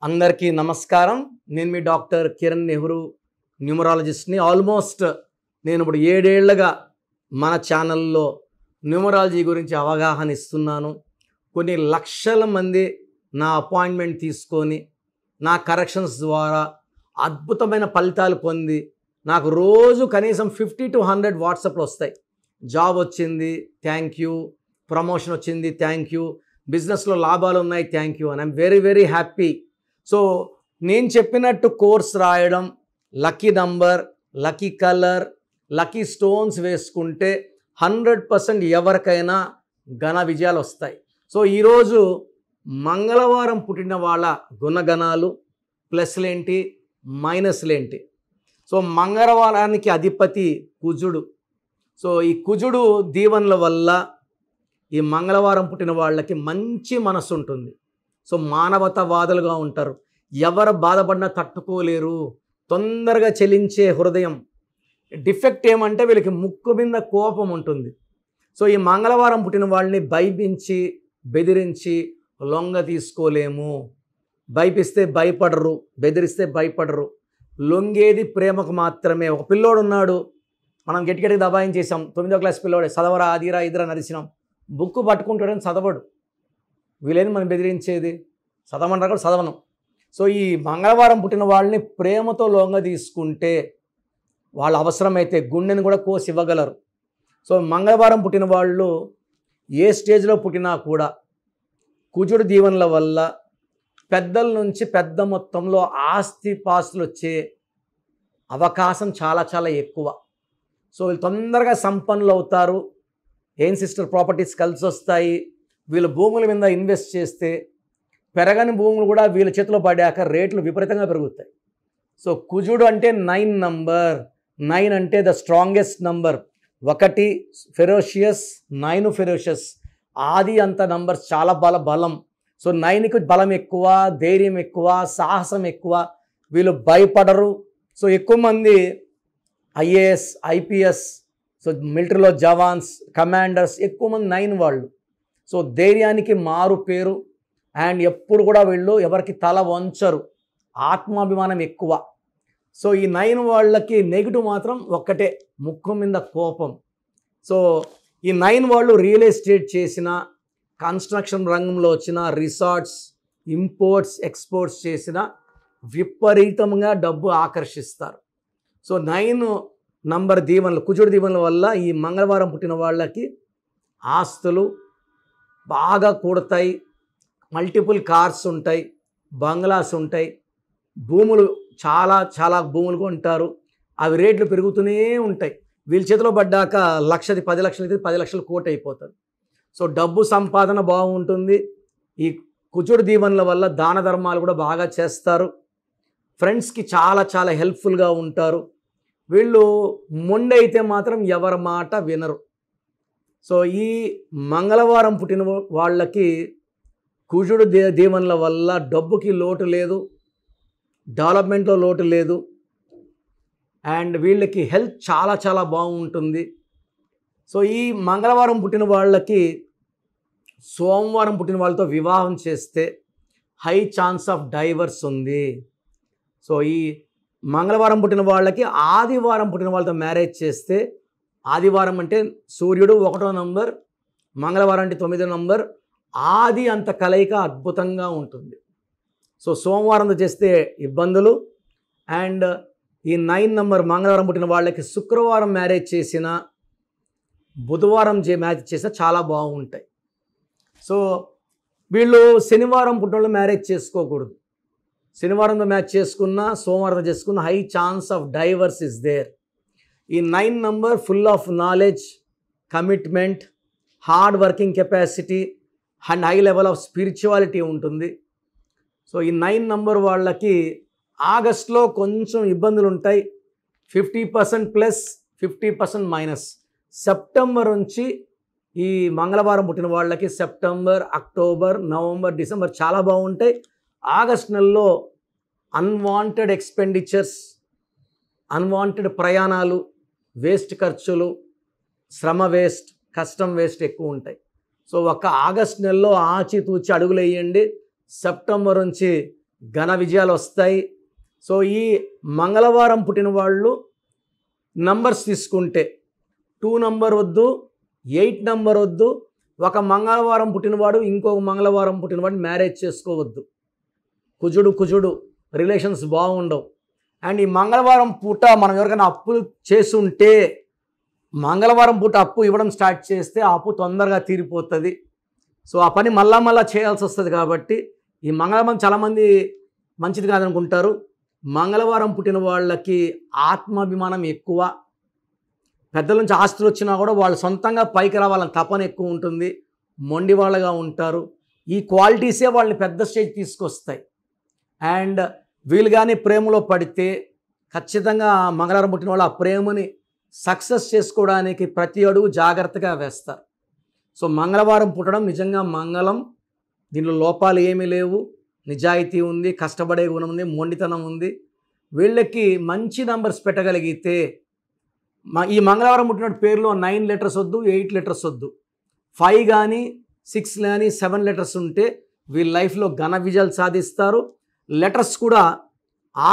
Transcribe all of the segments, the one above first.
అందరికీ నమస్కారం. నేను మీ డాక్టర్ కిరణ్ నెహ్రూ, న్యూమరాలజిస్ట్ని. ఆల్మోస్ట్ నేను ఇప్పుడు 7 ఏళ్లుగా మన ఛానల్లో న్యూమరాలజీ గురించి అవగాహన ఇస్తున్నాను. కొన్ని లక్షల మంది నా అపాయింట్మెంట్ తీసుకొని నా కరెక్షన్స్ ద్వారా అద్భుతమైన ఫలితాలు పొంది నాకు రోజు కనీసం 50 to 100 వాట్సాప్లు వస్తాయి. జాబ్ వచ్చింది, థ్యాంక్ యూ. ప్రమోషన్ వచ్చింది, థ్యాంక్ యూ. బిజినెస్లో లాభాలు ఉన్నాయి, thank you. And I'm very very happy. So నేను చెప్పినట్టు కోర్స్ రాయడం, lucky number, lucky colour, lucky stones వేసుకుంటే 100% ఎవరికైనా ఘన విజయాలు వస్తాయి. సో ఈరోజు మంగళవారం పుట్టిన వాళ్ళ గుణగణాలు, ప్లస్లేంటి, మైనస్లేంటి. సో మంగళవారానికి అధిపతి కుజుడు. సో ఈ కుజుడు దీవెనల వల్ల ఈ మంగళవారం పుట్టిన వాళ్ళకి మంచి మనసు ఉంటుంది. సో మానవతావాదులుగా ఉంటారు. ఎవరు బాధపడినా తట్టుకోలేరు. తొందరగా చలించే హృదయం. డిఫెక్ట్ ఏమంటే వీళ్ళకి ముక్కు మీద కోపం ఉంటుంది. సో ఈ మంగళవారం పుట్టిన వాళ్ళని భయపించి, బెదిరించి లొంగ తీసుకోలేము. భయపిస్తే భయపడరు, బెదిరిస్తే భయపడరు. లొంగేది ప్రేమకు మాత్రమే. ఒక పిల్లోడు ఉన్నాడు, మనం గట్టిగట్టిగా దబాయించేసాం. 9వ క్లాస్ పిల్లోడే, చదవరా అదిరా ఇదిరా నరిసినాం. బుక్ పట్టుకుంటాడని చదవడు. వీళ్ళేది మనం బెదిరించేది? చదవమంటారు కూడా చదవను. సో ఈ మంగళవారం పుట్టిన వాళ్ళని ప్రేమతో లొంగ తీసుకుంటే వాళ్ళ అవసరమైతే గుండెని కూడా కోసి ఇవ్వగలరు. సో మంగళవారం పుట్టిన వాళ్ళు ఏ స్టేజ్లో పుట్టినా కూడా కుజుడు దీవెనల వల్ల పెద్దల నుంచి పెద్ద మొత్తంలో ఆస్తి పాస్తులు వచ్చే అవకాశం చాలా చాలా ఎక్కువ. సో వీళ్ళు తొందరగా సంపన్నులు అవుతారు. ఏం సిస్టర్ ప్రాపర్టీస్ కలిసి వస్తాయి. వీళ్ళు భూముల మీద ఇన్వెస్ట్ చేస్తే పెరగని భూములు కూడా వీళ్ళ చేతిలో పడాక రేట్లు విపరీతంగా పెరుగుతాయి. సో కుజుడు అంటే 9 నంబర్. 9 అంటే the strongest number. 1 ferocious, 9 ferocious. ఆది అంత నంబర్స్ చాలా బలం. సో 9కి బలం ఎక్కువ, ధైర్యం ఎక్కువ, సాహసం ఎక్కువ. వీళ్ళు భయపడరు. సో ఎక్కువ మంది ఐఏఎస్, ఐపీఎస్, సో మిలిటరీలో జవాన్స్, కమాండర్స్ ఎక్కువ మంది 9 వాళ్ళు. సో ధైర్యానికి మారు పేరు. అండ్ ఎప్పుడు కూడా వీళ్ళు ఎవరికి తల వంచరు. ఆత్మాభిమానం ఎక్కువ. సో ఈ 9 వాళ్ళకి నెగిటివ్ మాత్రం ఒక్కటే, ముక్కు మీద కోపం. సో ఈ 9 వాళ్ళు రియల్ ఎస్టేట్ చేసిన, కన్స్ట్రక్షన్ రంగంలో వచ్చిన, రిసార్ట్స్, ఇంపోర్ట్స్, ఎక్స్పోర్ట్స్ చేసిన విపరీతంగా డబ్బు ఆకర్షిస్తారు. సో 9 నంబర్ దీవెనలు, కుజుడు దీవెనల వల్ల ఈ మంగళవారం పుట్టిన వాళ్ళకి ఆస్తులు బాగా కూడతాయి. మల్టిపుల్ కార్స్ ఉంటాయి, బంగ్లాస్ ఉంటాయి, భూములు చాలా భూములు కొంటారు. అవి రేట్లు పెరుగుతూనే ఉంటాయి. వీళ్ళ చేతిలో పడ్డాక లక్షది 10 లక్షలు అయితే 10 లక్షలు కోటి అయిపోతుంది. సో డబ్బు సంపాదన బాగుంటుంది. ఈ కుజుడు దీవెనల వల్ల దాన ధర్మాలు కూడా బాగా చేస్తారు. ఫ్రెండ్స్కి చాలా హెల్ప్ఫుల్గా ఉంటారు. వీళ్ళు మొండి అయితే మాత్రం ఎవరి మాట వినరు. సో ఈ మంగళవారం పుట్టిన వాళ్ళకి కుజుడు దీవెనల వల్ల డబ్బుకి లోటు లేదు, డెవలప్మెంట్లో లోటు లేదు. అండ్ వీళ్ళకి హెల్త్ చాలా బాగుంటుంది. సో ఈ మంగళవారం పుట్టిన వాళ్ళకి సోమవారం పుట్టిన వాళ్ళతో వివాహం చేస్తే హై ఛాన్స్ ఆఫ్ డైవర్స్ ఉంది. సో ఈ మంగళవారం పుట్టిన వాళ్ళకి ఆదివారం పుట్టిన వాళ్ళతో మ్యారేజ్ చేస్తే, ఆదివారం అంటే సూర్యుడు 1వ నంబర్, మంగళవారం అంటే 9వ నంబర్, ఆది అంత కలయిక అద్భుతంగా ఉంటుంది. సో సోమవారంతో చేస్తే ఇబ్బందులు. అండ్ ఈ 9 నంబర్ మంగళవారం పుట్టిన వాళ్ళకి శుక్రవారం మ్యారేజ్ చేసిన, బుధవారం మ్యారేజ్ చేసినా చాలా బాగుంటాయి. సో వీళ్ళు శనివారం పుట్టిన వాళ్ళు మ్యారేజ్ చేసుకోకూడదు. శనివారంతో మ్యాచ్ చేసుకున్న, సోమవారంతో చేసుకున్న high chance of divorce is there. ఈ 9 number full of knowledge, commitment, hard working capacity and high level of spirituality ఉంటుంది. సో ఈ 9 నంబర్ వాళ్ళకి ఆగస్ట్లో కొంచెం ఇబ్బందులు ఉంటాయి. 50% ప్లస్, 50% మైనస్. సెప్టెంబర్ నుంచి ఈ మంగళవారం పుట్టిన వాళ్ళకి సెప్టెంబర్, అక్టోబర్, నవంబర్, డిసెంబర్ చాలా బాగుంటాయి. ఆగస్ట్ నెలలో అన్వాంటెడ్ ఎక్స్పెండిచర్స్, అన్వాంటెడ్ ప్రయాణాలు, వేస్ట్ ఖర్చులు, శ్రమ వేస్ట్, కష్టం వేస్ట్ ఎక్కువ ఉంటాయి. సో ఒక ఆగస్ట్ నెలలో ఆచితూచి అడుగులు వేయండి. సెప్టెంబర్ నుంచి ఘన విజయాలు వస్తాయి. సో ఈ మంగళవారం పుట్టిన వాళ్ళు నంబర్స్ తీసుకుంటే 2 నంబర్ వద్దు, 8 నంబర్ వద్దు. ఒక మంగళవారం పుట్టినవాడు ఇంకొక మంగళవారం పుట్టినవాడు మ్యారేజ్ చేసుకోవద్దు. కుజుడు రిలేషన్స్ బాగుండవు. అండ్ ఈ మంగళవారం పూట మనం ఎవరికైనా అప్పులు చేసుంటే మంగళవారం పూట అప్పు ఇవ్వడం స్టార్ట్ చేస్తే ఆ అప్పు తొందరగా తీరిపోతుంది. సో ఆ పని మళ్ళా చేయాల్సి వస్తుంది. కాబట్టి ఈ మంగళవారం చాలామంది మంచిది కాదనుకుంటారు. మంగళవారం పుట్టిన వాళ్ళకి ఆత్మాభిమానం ఎక్కువ. పెద్దల నుంచి ఆస్తులు వచ్చినా కూడా వాళ్ళు సొంతంగా పైకి రావాలని తపన ఎక్కువ ఉంటుంది. మొండి వాళ్ళగా ఉంటారు. ఈ క్వాలిటీసే వాళ్ళని పెద్ద స్టేజ్ తీసుకొస్తాయి. అండ్ వీళ్ళు కానీ ప్రేమలో పడితే ఖచ్చితంగా మంగళవారం పుట్టిన వాళ్ళు ఆ ప్రేమని సక్సెస్ చేసుకోవడానికి ప్రతి అడుగు జాగ్రత్తగా వేస్తారు. సో మంగళవారం పుట్టడం నిజంగా మంగళం. దీనిలో లోపాలు ఏమీ లేవు. నిజాయితీ ఉంది, కష్టపడే గుణం ఉంది, మొండితనం ఉంది. వీళ్ళకి మంచి నంబర్స్ పెట్టగలిగితే ఈ మంగళవారం పుట్టిన పేరులో 9 లెటర్స్ వద్దు, 8 లెటర్స్ వద్దు. 5 కానీ 6 కానీ 7 లెటర్స్ ఉంటే వీళ్ళ లైఫ్లో ఘన విజయాలు సాధిస్తారు. లెటర్స్ కూడా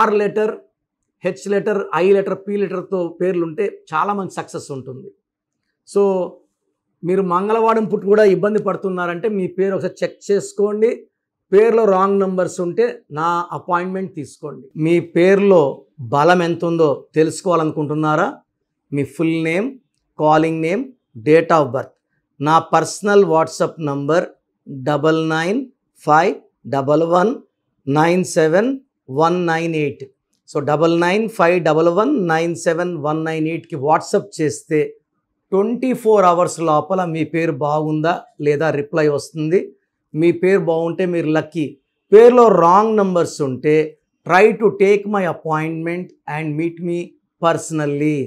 R letter, H letter, I letter, P లెటర్తో పేర్లు ఉంటే చాలా మంచి సక్సెస్ ఉంటుంది. సో మీరు మంగళవారం పుట్టి కూడా ఇబ్బంది పడుతున్నారంటే మీ పేరు ఒకసారి చెక్ చేసుకోండి. పేరులో రాంగ్ నంబర్స్ ఉంటే నా అపాయింట్మెంట్ తీసుకోండి. మీ పేరులో బలం ఎంత ఉందో తెలుసుకోవాలనుకుంటున్నారా? మీ full name, calling name, date of birth, నా పర్సనల్ వాట్సాప్ నంబర్ 9951197198. సో 9951197198కి వాట్సాప్ చేస్తే 24 అవర్స్ లోపల మీ పేరు బాగుందా లేదా రిప్లై వస్తుంది. మీ పేరు బాగుంటే మీరు లక్కీ. పేరులో రాంగ్ నంబర్స్ ఉంటే try to take my appointment and meet me personally.